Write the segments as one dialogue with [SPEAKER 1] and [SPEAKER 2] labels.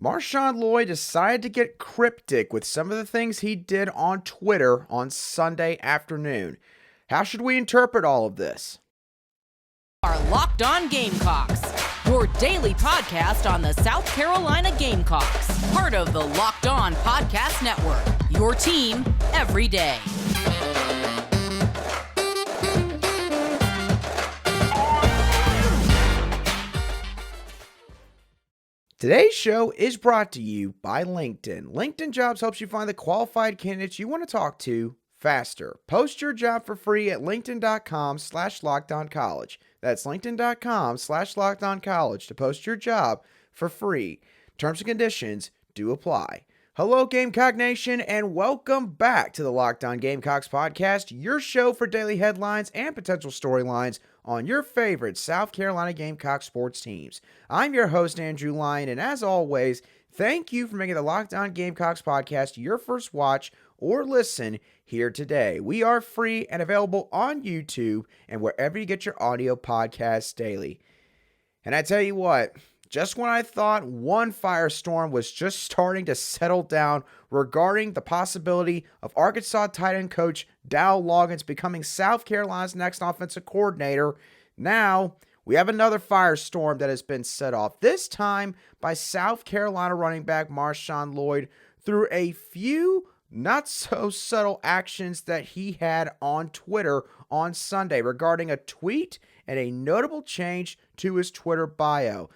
[SPEAKER 1] MarShawn Lloyd decided to get cryptic with some of the things he did on Twitter on Sunday afternoon. How should we interpret all of this?
[SPEAKER 2] Our Locked On Gamecocks, your daily podcast on the South Carolina Gamecocks, part of the Locked On Podcast Network, your team every day.
[SPEAKER 1] Today's show is brought to you by LinkedIn. LinkedIn Jobs helps you find the qualified candidates you want to talk to faster. Post your job for free at linkedin.com/lockedoncollege. That's linkedin.com/lockedoncollege to post your job for free. Terms and conditions do apply. Hello, Gamecock Nation, and welcome back to the Locked On Gamecocks podcast, your show for daily headlines and potential storylines on your favorite South Carolina Gamecock sports teams. I'm your host, Andrew Lyon, and as always, thank you for making the Locked On Gamecocks podcast your first watch or listen here today. We are free and available on YouTube and wherever you get your audio podcasts daily. And I tell you what, just when I thought one firestorm was just starting to settle down regarding the possibility of Arkansas tight end coach Dowell Loggains becoming South Carolina's next offensive coordinator, now we have another firestorm that has been set off, this time by South Carolina running back MarShawn Lloyd through a few not so subtle actions that he had on Twitter on Sunday regarding a tweet and a notable change to his Twitter bio.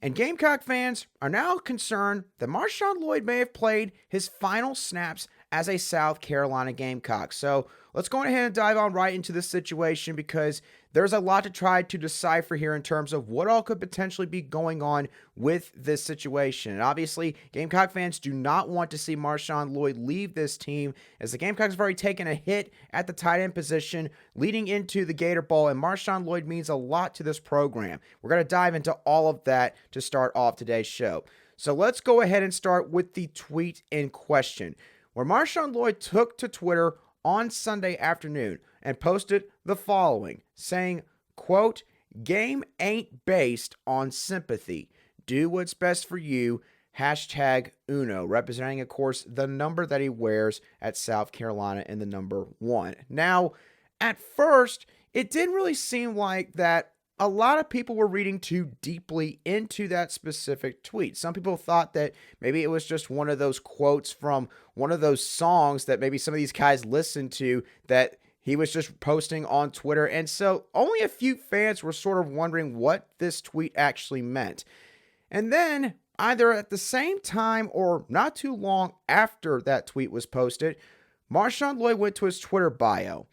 [SPEAKER 1] And Gamecock fans are now concerned that MarShawn Lloyd may have played his final snaps as a South Carolina Gamecock. So let's go ahead and dive on right into this situation because there's a lot to try to decipher here in terms of what all could potentially be going on with this situation. And obviously, Gamecock fans do not want to see MarShawn Lloyd leave this team as the Gamecocks have already taken a hit at the tight end position leading into the Gator Bowl, and MarShawn Lloyd means a lot to this program. We're going to dive into all of that to start off today's show. So let's go ahead and start with the tweet in question, where MarShawn Lloyd took to Twitter on Sunday afternoon and posted the following, saying, quote, "Game ain't based on sympathy. Do what's best for you. Hashtag Uno," representing, of course, the number that he wears at South Carolina and the number 1. Now, at first, it didn't really seem like that a lot of people were reading too deeply into that specific tweet. Some people thought that maybe it was just one of those quotes from one of those songs that maybe some of these guys listened to that he was just posting on Twitter. And so only a few fans were sort of wondering what this tweet actually meant. And then either at the same time or not too long after that tweet was posted, MarShawn Lloyd went to his Twitter bio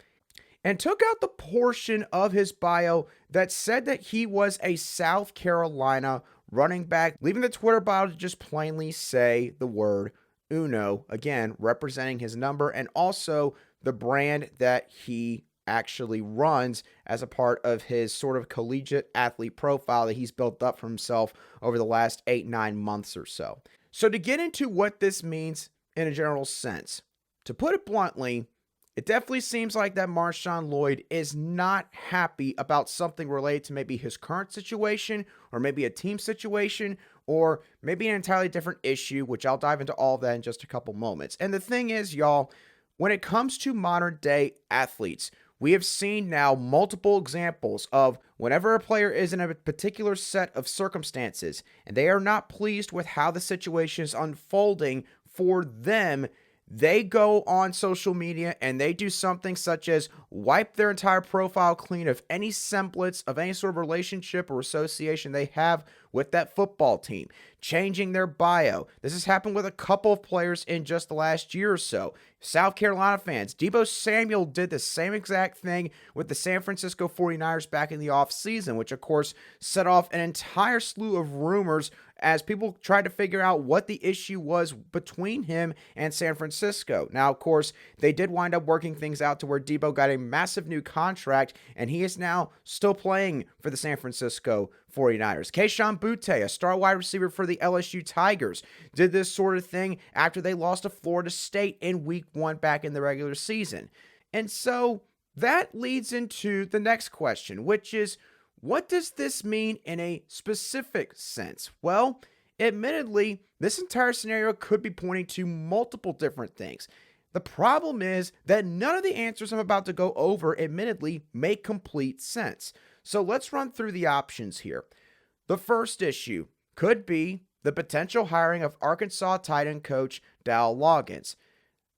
[SPEAKER 1] and took out the portion of his bio that said that he was a South Carolina running back, leaving the Twitter bio to just plainly say the word Uno, again, representing his number and also the brand that he actually runs as a part of his sort of collegiate athlete profile that he's built up for himself over the last 8-9 months or so. So to get into what this means in a general sense, to put it bluntly, it definitely seems like that MarShawn Lloyd is not happy about something related to maybe his current situation or maybe a team situation or maybe an entirely different issue, which I'll dive into all of that in just a couple moments. And the thing is, y'all, when it comes to modern day athletes, we have seen now multiple examples of whenever a player is in a particular set of circumstances and they are not pleased with how the situation is unfolding for them, they go on social media and they do something such as wipe their entire profile clean of any semblance of any sort of relationship or association they have with that football team, changing their bio. This has happened with a couple of players in just the last year or so. South Carolina fans, Deebo Samuel did the same exact thing with the San Francisco 49ers back in the offseason, which of course set off an entire slew of rumors as people tried to figure out what the issue was between him and San Francisco. Now, of course, they did wind up working things out to where Deebo got a massive new contract, and he is now still playing for the San Francisco 49ers. Kayshon Boutte, a star wide receiver for the LSU Tigers, did this sort of thing after they lost to Florida State in week 1 back in the regular season. And so that leads into the next question, which is, what does this mean in a specific sense? Well, Admittedly, this entire scenario could be pointing to multiple different things. The problem is that none of the answers I'm about to go over, admittedly, make complete sense. So let's run through the options here. The first issue could be the potential hiring of Arkansas tight end coach Dowell Loggains.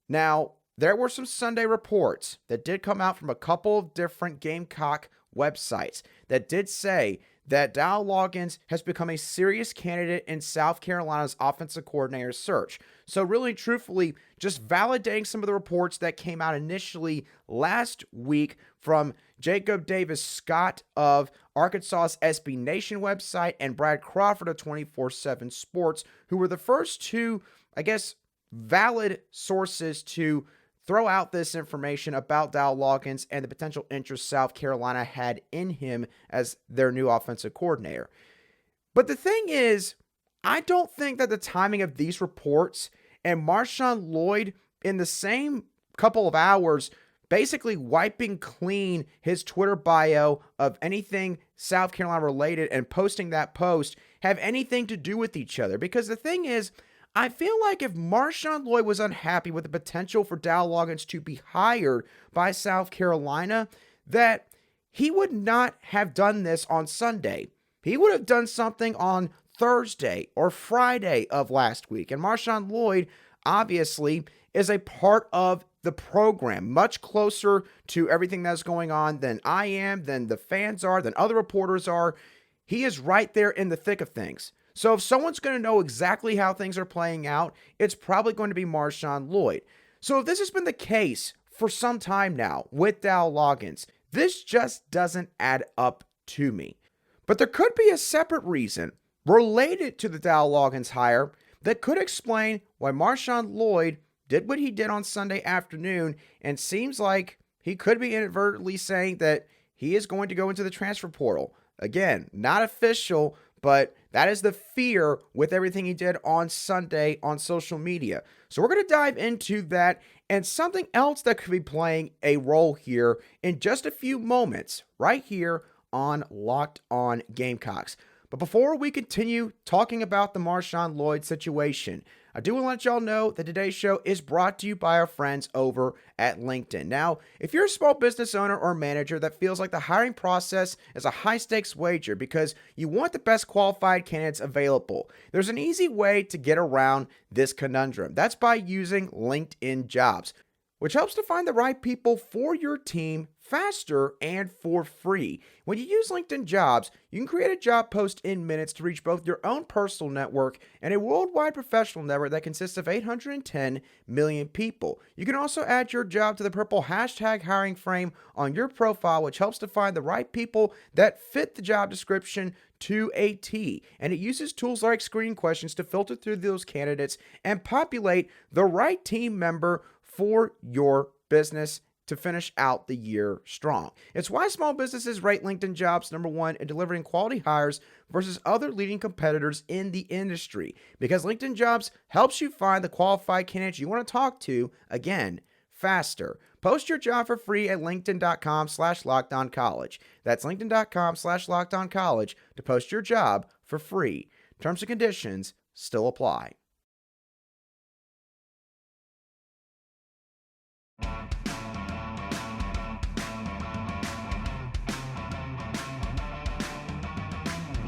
[SPEAKER 1] Now, there were some Sunday reports that did come out from a couple of different Gamecock websites that did say that Dowell Loggains has become a serious candidate in South Carolina's offensive coordinator search. So really, truthfully, just validating some of the reports that came out initially last week from Jacob Davis Scott of Arkansas's SB Nation website and Brad Crawford of 24/7 Sports, who were the first two, valid sources to throw out this information about Dowell Loggains and the potential interest South Carolina had in him as their new offensive coordinator. But the thing is, I don't think that the timing of these reports and MarShawn Lloyd in the same couple of hours basically wiping clean his Twitter bio of anything South Carolina related and posting that post have anything to do with each other. Because the thing is, I feel like if MarShawn Lloyd was unhappy with the potential for Dowell Loggains to be hired by South Carolina, that he would not have done this on Sunday. He would have done something on Thursday or Friday of last week. And MarShawn Lloyd, obviously, is a part of the program, much closer to everything that's going on than I am, than the fans are, than other reporters are. He is right there in the thick of things. So if someone's going to know exactly how things are playing out, it's probably going to be MarShawn Lloyd. So if this has been the case for some time now with Dowell Loggains, this just doesn't add up to me. But there could be a separate reason related to the Dowell Loggains hire that could explain why MarShawn Lloyd did what he did on Sunday afternoon, and seems like he could be inadvertently saying that he is going to go into the transfer portal. Again, not official, but that is the fear with everything he did on Sunday on social media. So we're going to dive into that and something else that could be playing a role here in just a few moments right here on Locked On Gamecocks. But before we continue talking about the MarShawn Lloyd situation, I do want to let y'all know that today's show is brought to you by our friends over at LinkedIn. Now, if you're a small business owner or manager that feels like the hiring process is a high-stakes wager because you want the best qualified candidates available, there's an easy way to get around this conundrum. That's by using LinkedIn Jobs, which helps to find the right people for your team faster and for free. When you use LinkedIn Jobs, you can create a job post in minutes to reach both your own personal network and a worldwide professional network that consists of 810 million people. You can also add your job to the purple hashtag hiring frame on your profile, which helps to find the right people that fit the job description to a T. And it uses tools like screening questions to filter through those candidates and populate the right team member for your business to finish out the year strong. It's why small businesses rate LinkedIn Jobs number one in delivering quality hires versus other leading competitors in the industry. Because LinkedIn Jobs helps you find the qualified candidates you want to talk to, again, faster. Post your job for free at linkedin.com/lockedoncollege. That's linkedin.com/lockedoncollege to post your job for free. Terms and conditions still apply.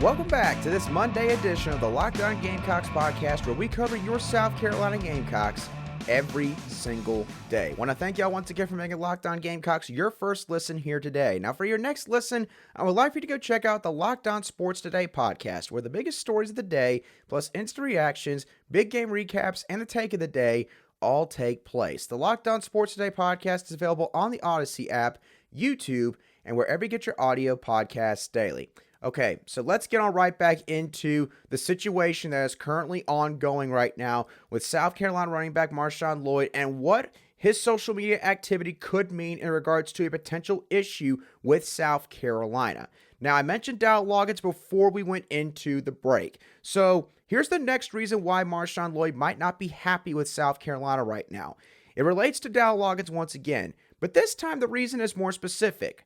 [SPEAKER 1] Welcome back to this Monday edition of the Locked On Gamecocks podcast, where we cover your South Carolina Gamecocks every single day. Want to thank y'all once again for making Locked On Gamecocks your first listen here today. Now, for your next listen, I would like for you to go check out the Locked On Sports Today podcast, where the biggest stories of the day, plus instant reactions, big game recaps, and the take of the day all take place. The Locked On Sports Today podcast is available on the Odyssey app, YouTube, and wherever you get your audio podcasts daily. Okay, so let's get on right back into the situation that is currently ongoing right now with South Carolina running back MarShawn Lloyd and what his social media activity could mean in regards to a potential issue with South Carolina. Now, I mentioned Dowell Loggains before we went into the break. So here's the next reason why MarShawn Lloyd might not be happy with South Carolina right now. It relates to Dowell Loggains once again, but this time the reason is more specific.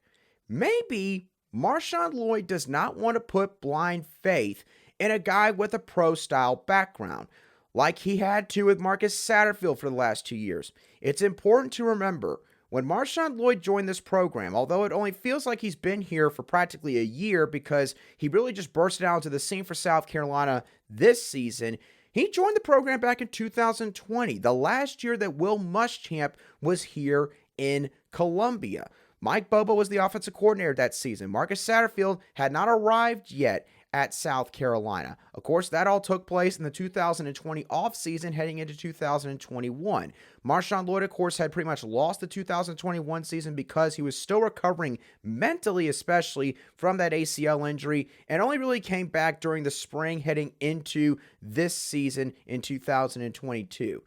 [SPEAKER 1] Maybe MarShawn Lloyd does not want to put blind faith in a guy with a pro-style background, like he had to with Marcus Satterfield for the last 2 years. It's important to remember, when MarShawn Lloyd joined this program, although it only feels like he's been here for practically a year because he really just bursted out into the scene for South Carolina this season, he joined the program back in 2020, the last year that Will Muschamp was here in Columbia. Mike Bobo was the offensive coordinator that season. Marcus Satterfield had not arrived yet at South Carolina. Of course, that all took place in the 2020 offseason heading into 2021. MarShawn Lloyd, of course, had pretty much lost the 2021 season because he was still recovering mentally, especially from that ACL injury, and only really came back during the spring heading into this season in 2022.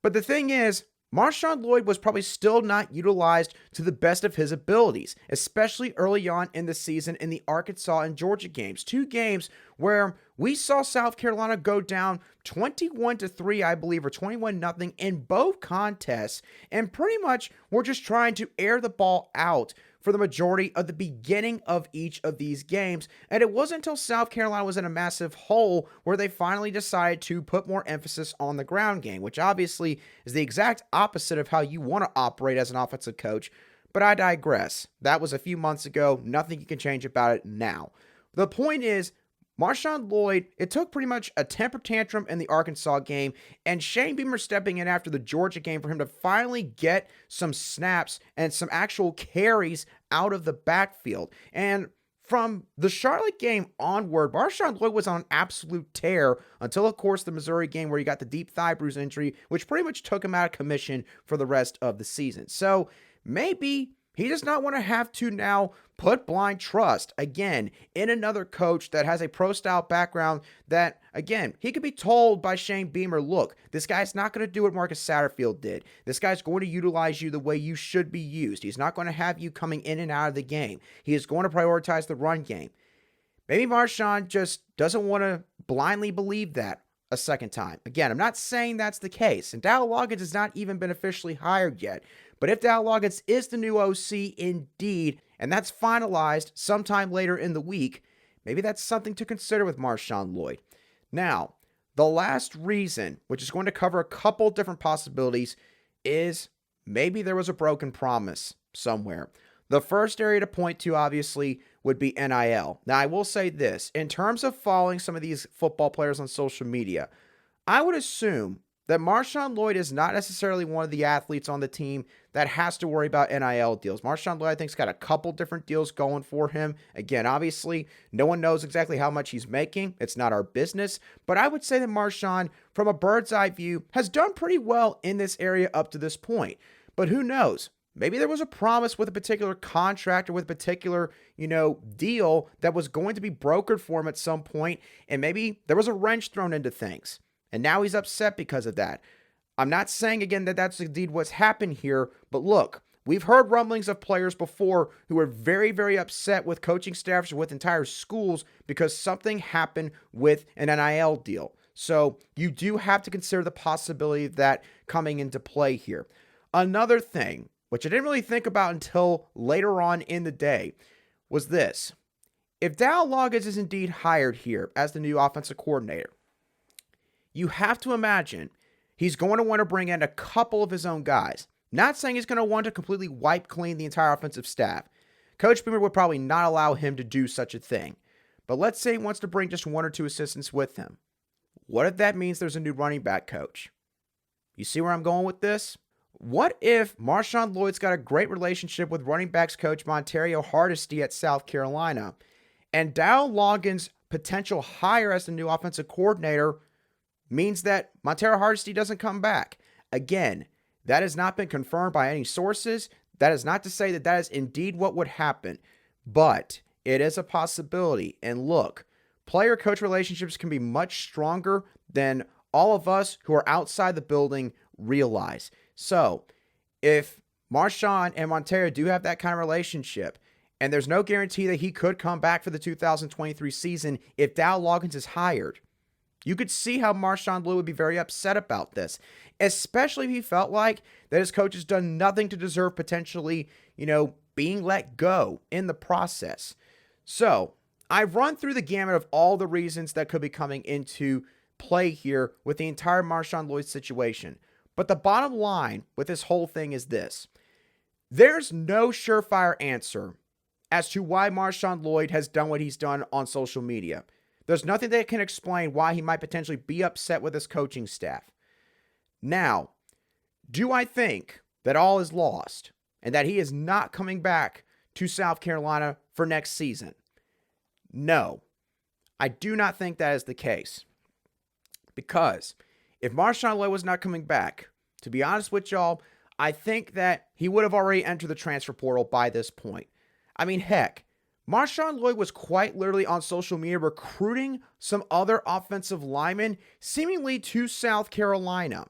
[SPEAKER 1] But the thing is, MarShawn Lloyd was probably still not utilized to the best of his abilities, especially early on in the season in the Arkansas and Georgia games. 2 games where we saw South Carolina go down 21-3, I believe, or 21-0 in both contests, and pretty much were just trying to air the ball out for the majority of the beginning of each of these games, and it wasn't until South Carolina was in a massive hole where they finally decided to put more emphasis on the ground game, which obviously is the exact opposite of how you want to operate as an offensive coach, but I digress. That was a few months ago. Nothing you can change about it now. The point is, MarShawn Lloyd, it took pretty much a temper tantrum in the Arkansas game and Shane Beamer stepping in after the Georgia game for him to finally get some snaps and some actual carries out of the backfield. And from the Charlotte game onward, MarShawn Lloyd was on an absolute tear until, of course, the Missouri game where he got the deep thigh bruise injury, which pretty much took him out of commission for the rest of the season. So maybe he does not want to have to now put blind trust, again, in another coach that has a pro-style background that, again, he could be told by Shane Beamer, look, this guy's not going to do what Marcus Satterfield did. This guy's going to utilize you the way you should be used. He's not going to have you coming in and out of the game. He is going to prioritize the run game. Maybe Marshawn just doesn't want to blindly believe that a second time. Again, I'm not saying that's the case, and Dowell Loggains has not even been officially hired yet. But if Dowell Loggains is the new OC indeed, and that's finalized sometime later in the week, maybe that's something to consider with MarShawn Lloyd. Now, the last reason, which is going to cover a couple different possibilities, is maybe there was a broken promise somewhere. The first area to point to, obviously, would be NIL. Now, I will say this. In terms of following some of these football players on social media, I would assume that MarShawn Lloyd is not necessarily one of the athletes on the team that has to worry about NIL deals. MarShawn Lloyd, I think, has got a couple different deals going for him. Again, obviously, no one knows exactly how much he's making. It's not our business. But I would say that MarShawn, from a bird's eye view, has done pretty well in this area up to this point. But who knows? Maybe there was a promise with a particular contract or with a particular, deal that was going to be brokered for him at some point, and maybe there was a wrench thrown into things. And now he's upset because of that. I'm not saying, again, that that's indeed what's happened here, but look, we've heard rumblings of players before who are very, very upset with coaching staffs or with entire schools because something happened with an NIL deal. So you do have to consider the possibility of that coming into play here. Another thing, which I didn't really think about until later on in the day, was this. If Dowell Loggains is indeed hired here as the new offensive coordinator, you have to imagine he's going to want to bring in a couple of his own guys. Not saying he's going to want to completely wipe clean the entire offensive staff. Coach Beamer would probably not allow him to do such a thing. But let's say he wants to bring just 1 or 2 assistants with him. What if that means there's a new running back coach? You see where I'm going with this? What if MarShawn Lloyd's got a great relationship with running backs coach Montario Hardesty at South Carolina, and Dowell Loggains' potential hire as the new offensive coordinator means that Montario Hardesty doesn't come back? Again, that has not been confirmed by any sources. That is not to say that that is indeed what would happen, but it is a possibility. And look, player-coach relationships can be much stronger than all of us who are outside the building realize. So, if MarShawn and Montario do have that kind of relationship, and there's no guarantee that he could come back for the 2023 season if Dowell Loggains is hired, you could see how MarShawn Lloyd would be very upset about this, especially if he felt like that his coach has done nothing to deserve potentially, being let go in the process. So, I've run through the gamut of all the reasons that could be coming into play here with the entire MarShawn Lloyd situation. But the bottom line with this whole thing is this. There's no surefire answer as to why MarShawn Lloyd has done what he's done on social media. There's nothing that can explain why he might potentially be upset with his coaching staff. Now, do I think that all is lost and that he is not coming back to South Carolina for next season? No, I do not think that is the case. Because if MarShawn Lloyd was not coming back, to be honest with y'all, I think that he would have already entered the transfer portal by this point. I mean, heck, MarShawn Lloyd was quite literally on social media recruiting some other offensive linemen seemingly to South Carolina.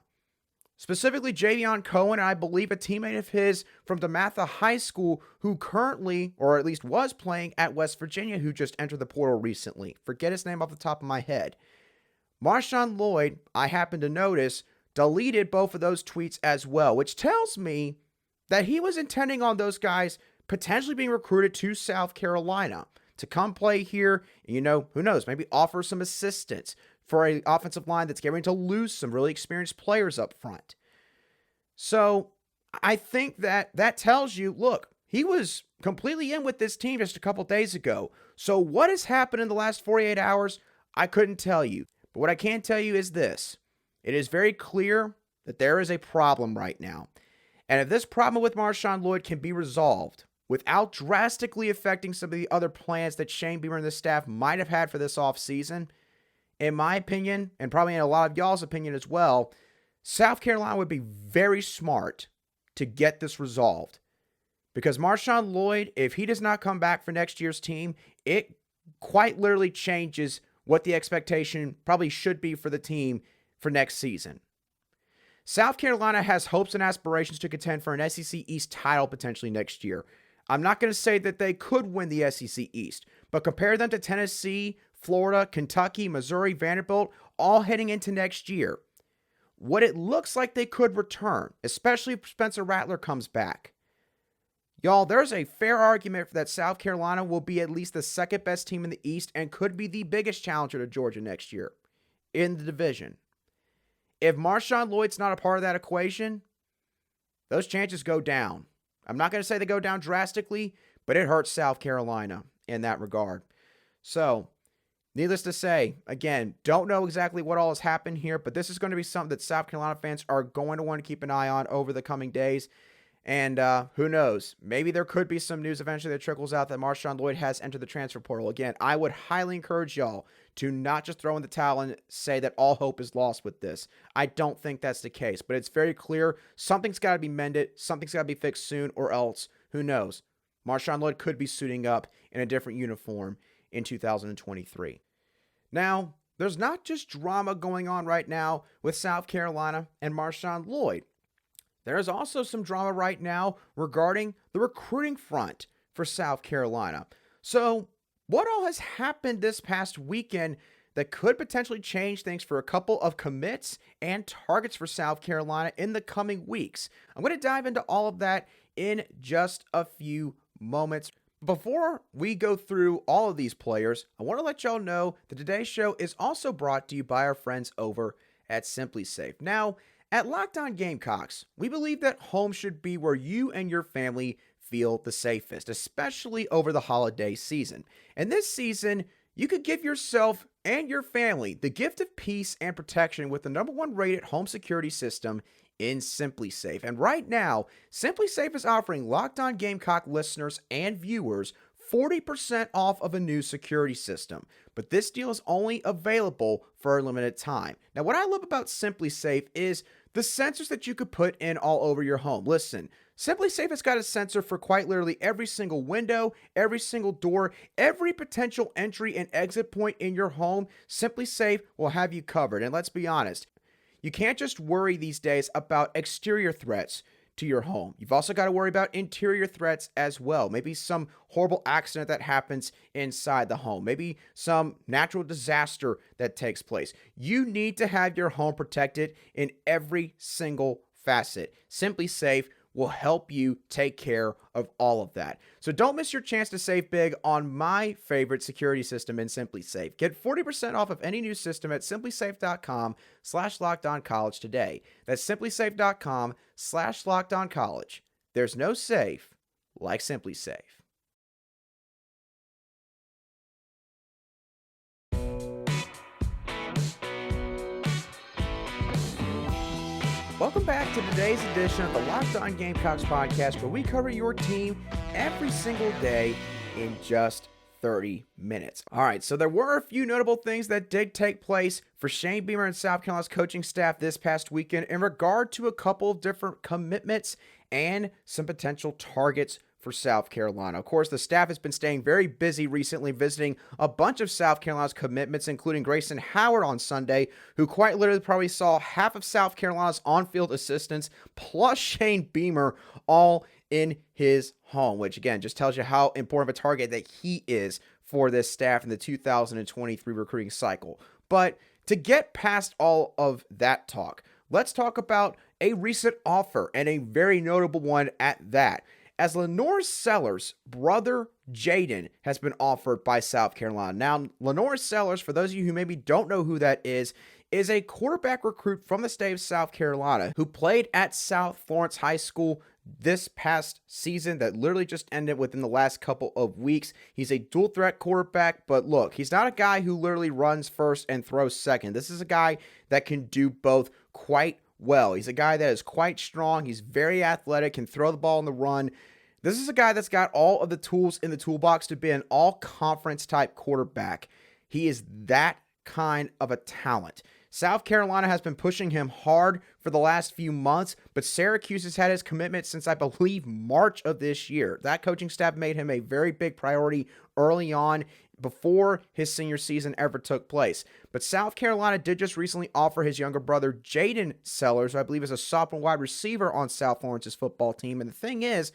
[SPEAKER 1] Specifically, Javion Cohen, I believe a teammate of his from DeMatha High School who currently, or at least was playing at West Virginia, who just entered the portal recently. Forget his name off the top of my head. MarShawn Lloyd, I happen to notice, deleted both of those tweets as well, which tells me that he was intending on those guys potentially being recruited to South Carolina to come play here. You know, who knows, maybe offer some assistance for an offensive line that's getting to lose some really experienced players up front. So I think that tells you, look, he was completely in with this team just a couple days ago. So what has happened in the last 48 hours, I couldn't tell you. But what I can tell you is this. It is very clear that there is a problem right now. And if this problem with MarShawn Lloyd can be resolved without drastically affecting some of the other plans that Shane Beamer and the staff might have had for this offseason, in my opinion, and probably in a lot of y'all's opinion as well, South Carolina would be very smart to get this resolved. Because MarShawn Lloyd, if he does not come back for next year's team, it quite literally changes what the expectation probably should be for the team for next season. South Carolina has hopes and aspirations to contend for an SEC East title potentially next year. I'm not going to say that they could win the SEC East, but compare them to Tennessee, Florida, Kentucky, Missouri, Vanderbilt, all heading into next year. What it looks like they could return, especially if Spencer Rattler comes back. Y'all, there's a fair argument that South Carolina will be at least the second best team in the East and could be the biggest challenger to Georgia next year in the division. If MarShawn Lloyd's not a part of that equation, those chances go down. I'm not going to say they go down drastically, but it hurts South Carolina in that regard. So, needless to say, again, don't know exactly what all has happened here, but this is going to be something that South Carolina fans are going to want to keep an eye on over the coming days. And who knows? Maybe there could be some news eventually that trickles out that MarShawn Lloyd has entered the transfer portal. Again, I would highly encourage y'all to not just throw in the towel and say that all hope is lost with this. I don't think that's the case, but it's very clear something's got to be mended, something's got to be fixed soon, or else, who knows? MarShawn Lloyd could be suiting up in a different uniform in 2023. Now, there's not just drama going on right now with South Carolina and MarShawn Lloyd. There is also some drama right now regarding the recruiting front for South Carolina. So, what all has happened this past weekend that could potentially change things for a couple of commits and targets for South Carolina in the coming weeks? I'm going to dive into all of that in just a few moments. Before we go through all of these players, I want to let y'all know that today's show is also brought to you by our friends over at Simply Safe. Now, at Locked On Gamecocks, we believe that home should be where you and your family feel the safest, especially over the holiday season. And this season, you could give yourself and your family the gift of peace and protection with the #1 rated home security system in Simply Safe. And right now, Simply Safe is offering Locked On Gamecock listeners and viewers 40% off of a new security system. But this deal is only available for a limited time. Now, what I love about Simply Safe is the sensors that you could put in all over your home. Listen, Simply Safe has got a sensor for quite literally every single window, every single door, every potential entry and exit point in your home. Simply Safe will have you covered. And let's be honest, you can't just worry these days about exterior threats to your home. You've also got to worry about interior threats as well. Maybe some horrible accident that happens inside the home. Maybe some natural disaster that takes place. You need to have your home protected in every single facet. Simply Safe will help you take care of all of that. So don't miss your chance to save big on my favorite security system in SimpliSafe. Get 40% off of any new system at simplisafe.com/lockedoncollege today. That's simplisafe.com/lockedoncollege. There's no safe like SimpliSafe. Welcome back to today's edition of the Locked On Gamecocks podcast, where we cover your team every single day in just 30 minutes. All right, so there were a few notable things that did take place for Shane Beamer and South Carolina's coaching staff this past weekend in regard to a couple of different commitments and some potential targets for South Carolina. Of course, the staff has been staying very busy recently, visiting a bunch of South Carolina's commitments, including Grayson Howard on Sunday, who quite literally probably saw half of South Carolina's on-field assistants, plus Shane Beamer, all in his home, which again just tells you how important of a target that he is for this staff in the 2023 recruiting cycle. But to get past all of that talk, let's talk about a recent offer, and a very notable one at that, as LaNorris Sellers' brother Jaden has been offered by South Carolina. Now, LaNorris Sellers, for those of you who maybe don't know who that is a quarterback recruit from the state of South Carolina who played at South Florence High School this past season that literally just ended within the last couple of weeks. He's a dual threat quarterback, but look, he's not a guy who literally runs first and throws second. This is a guy that can do both quite well. He's a guy that is quite strong. He's very athletic, can throw the ball on the run. This is a guy that's got all of the tools in the toolbox to be an all-conference type quarterback. He is that kind of a talent. South Carolina has been pushing him hard for the last few months, but Syracuse has had his commitment since, I believe, March of this year. That coaching staff made him a very big priority early on, before his senior season ever took place. But South Carolina did just recently offer his younger brother, Jaden Sellers, who I believe is a sophomore wide receiver on South Florence's football team. And the thing is,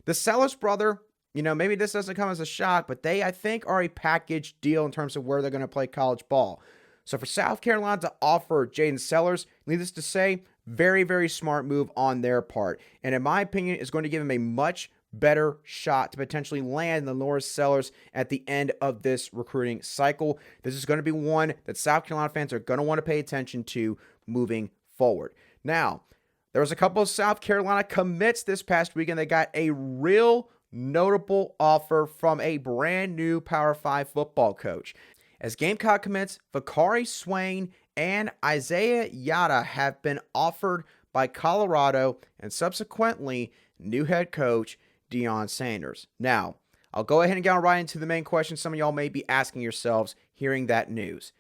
[SPEAKER 1] the Sellers brother, maybe this doesn't come as a shock, but they, I think, are a package deal in terms of where they're going to play college ball. So for South Carolina to offer Jaden Sellers, needless to say, very, very smart move on their part. And in my opinion, is going to give him a much better shot to potentially land the LaNorris Sellers at the end of this recruiting cycle. This is going to be one that South Carolina fans are going to want to pay attention to moving forward. Now, there was a couple of South Carolina commits this past weekend. They got a real notable offer from a brand new Power 5 football coach. As Gamecock commits, Vicari, Swain, and Isaiah Jatta have been offered by Colorado and subsequently new head coach Deion Sanders. Now, I'll go ahead and get right into the main question some of y'all may be asking yourselves hearing that news.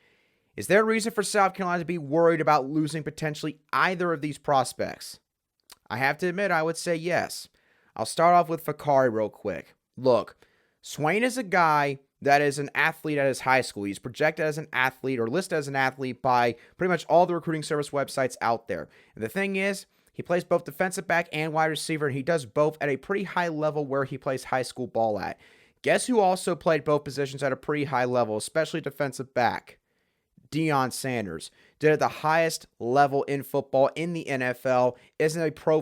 [SPEAKER 1] Is there a reason for South Carolina to be worried about losing potentially either of these prospects? I have to admit, I would say yes. I'll start off with Vicari real quick. Look, Swain is a guy that is an athlete at his high school. He's projected as an athlete or listed as an athlete by pretty much all the recruiting service websites out there. And the thing is, he plays both defensive back and wide receiver, and he does both at a pretty high level where he plays high school ball at. Guess who also played both positions at a pretty high level, especially defensive back? Deion Sanders. Did it at the highest level in football in the NFL, is in the Pro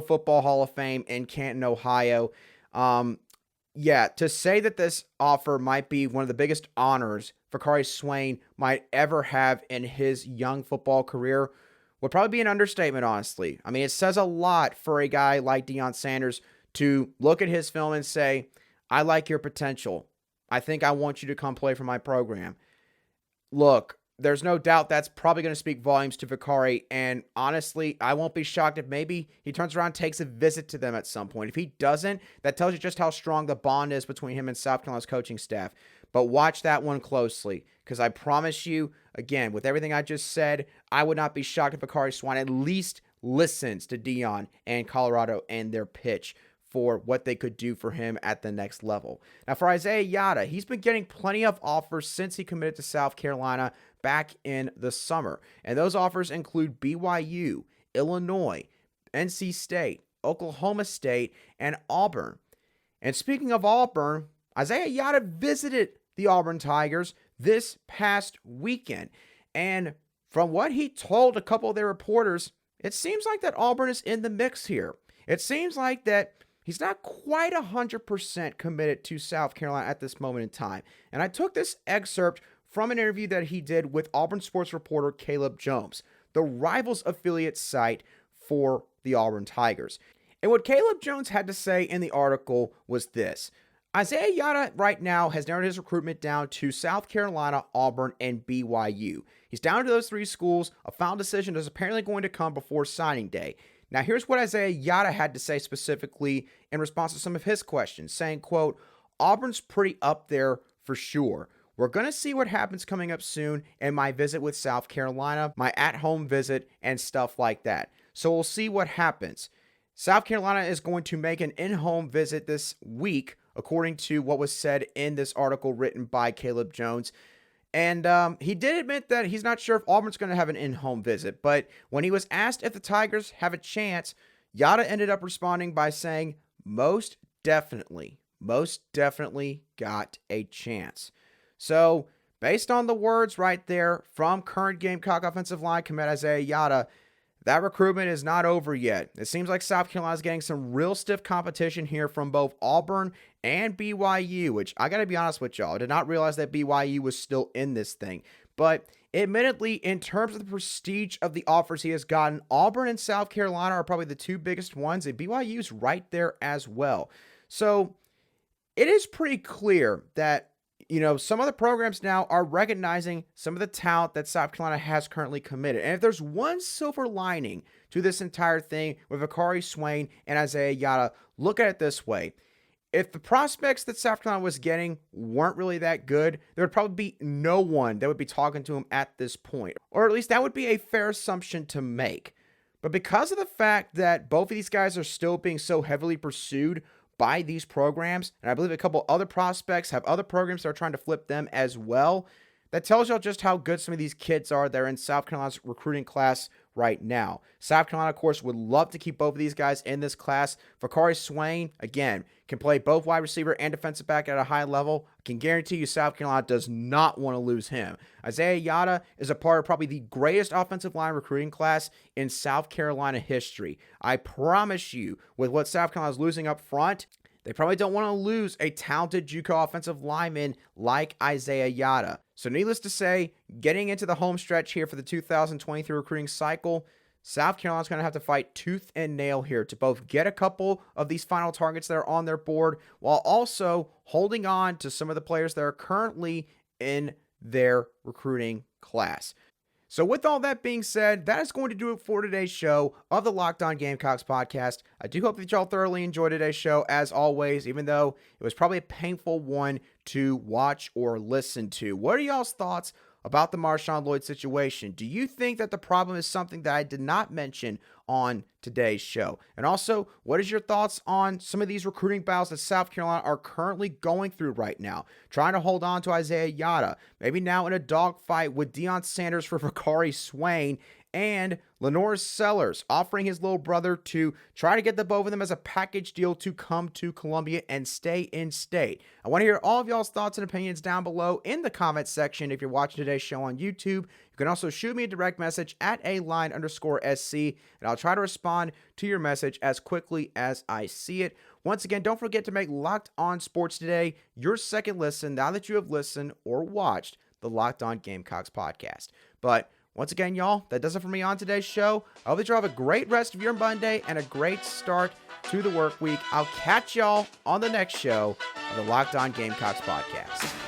[SPEAKER 1] Football Hall of Fame in Canton, Ohio. To say that this offer might be one of the biggest honors Vicari Swain might ever have in his young football career would probably be an understatement, honestly. I mean, it says a lot for a guy like Deion Sanders to look at his film and say, I like your potential. I think I want you to come play for my program. Look, there's no doubt that's probably going to speak volumes to Vicari, and honestly, I won't be shocked if maybe he turns around and takes a visit to them at some point. If he doesn't, that tells you just how strong the bond is between him and South Carolina's coaching staff. But watch that one closely, because I promise you, again, with everything I just said, I would not be shocked if Vicari Swain at least listens to Deion and Colorado and their pitch for what they could do for him at the next level. Now, for Isaiah Jatta, he's been getting plenty of offers since he committed to South Carolina back in the summer. And those offers include BYU, Illinois, NC State, Oklahoma State, and Auburn. And speaking of Auburn, Isaiah Jatta visited the Auburn Tigers this past weekend. And from what he told a couple of their reporters, it seems like that Auburn is in the mix here. It seems like that he's not quite 100% committed to South Carolina at this moment in time. And I took this excerpt from an interview that he did with Auburn sports reporter Caleb Jones, the Rivals affiliate site for the Auburn Tigers. And what Caleb Jones had to say in the article was this. Isaiah Jatta right now has narrowed his recruitment down to South Carolina, Auburn, and BYU. He's down to those three schools. A final decision is apparently going to come before signing day. Now, here's what Isaiah Jatta had to say specifically in response to some of his questions, saying, quote, Auburn's pretty up there for sure. We're going to see what happens coming up soon in my visit with South Carolina, my at-home visit, and stuff like that. So we'll see what happens. South Carolina is going to make an in-home visit this week, according to what was said in this article written by Caleb Jones. And he did admit that he's not sure if Auburn's going to have an in-home visit. But when he was asked if the Tigers have a chance, Jatta ended up responding by saying, most definitely got a chance. So, based on the words right there from current Gamecock offensive line commit Isaiah Jatta, that recruitment is not over yet. It seems like South Carolina is getting some real stiff competition here from both Auburn and BYU, which I got to be honest with y'all, I did not realize that BYU was still in this thing. But admittedly, in terms of the prestige of the offers he has gotten, Auburn and South Carolina are probably the two biggest ones, and BYU's right there as well. So it is pretty clear that some of the programs now are recognizing some of the talent that South Carolina has currently committed. And if there's one silver lining to this entire thing with Vicari, Swain, and Isaiah Jatta, look at it this way. If the prospects that South Carolina was getting weren't really that good, there would probably be no one that would be talking to him at this point. Or at least that would be a fair assumption to make. But because of the fact that both of these guys are still being so heavily pursued by these programs, and I believe a couple other prospects have other programs that are trying to flip them as well, that tells y'all just how good some of these kids are that are in South Carolina's recruiting class right now. South Carolina, of course, would love to keep both of these guys in this class. Vicari Swain, again, can play both wide receiver and defensive back at a high level. I can guarantee you South Carolina does not want to lose him. Isaiah Jatta is a part of probably the greatest offensive line recruiting class in South Carolina history. I promise you, with what South Carolina is losing up front, they probably don't want to lose a talented JUCO offensive lineman like Isaiah Jatta. So needless to say, getting into the home stretch here for the 2023 recruiting cycle, South Carolina's going to have to fight tooth and nail here to both get a couple of these final targets that are on their board while also holding on to some of the players that are currently in their recruiting class. So with all that being said, that is going to do it for today's show of the Locked On Gamecocks podcast. I do hope that y'all thoroughly enjoyed today's show, as always, even though it was probably a painful one to watch or listen to. What are y'all's thoughts about the MarShawn Lloyd situation? Do you think that the problem is something that I did not mention on today's show? And also, what is your thoughts on some of these recruiting battles that South Carolina are currently going through right now? Trying to hold on to Isaiah Jatta, maybe now in a dogfight with Deion Sanders for Vicari Swain, and LaNorris Sellers offering his little brother to try to get the both of them as a package deal to come to Columbia and stay in state. I want to hear all of y'all's thoughts and opinions down below in the comments section. If you're watching today's show on YouTube, you can also shoot me a direct message at @aline_SC, and I'll try to respond to your message as quickly as I see it. Once again, don't forget to make Locked On Sports Today your second listen now that you have listened or watched the Locked On Gamecocks podcast. But once again, y'all, that does it for me on today's show. I hope that you have a great rest of your Monday and a great start to the work week. I'll catch y'all on the next show of the Locked On Gamecocks podcast.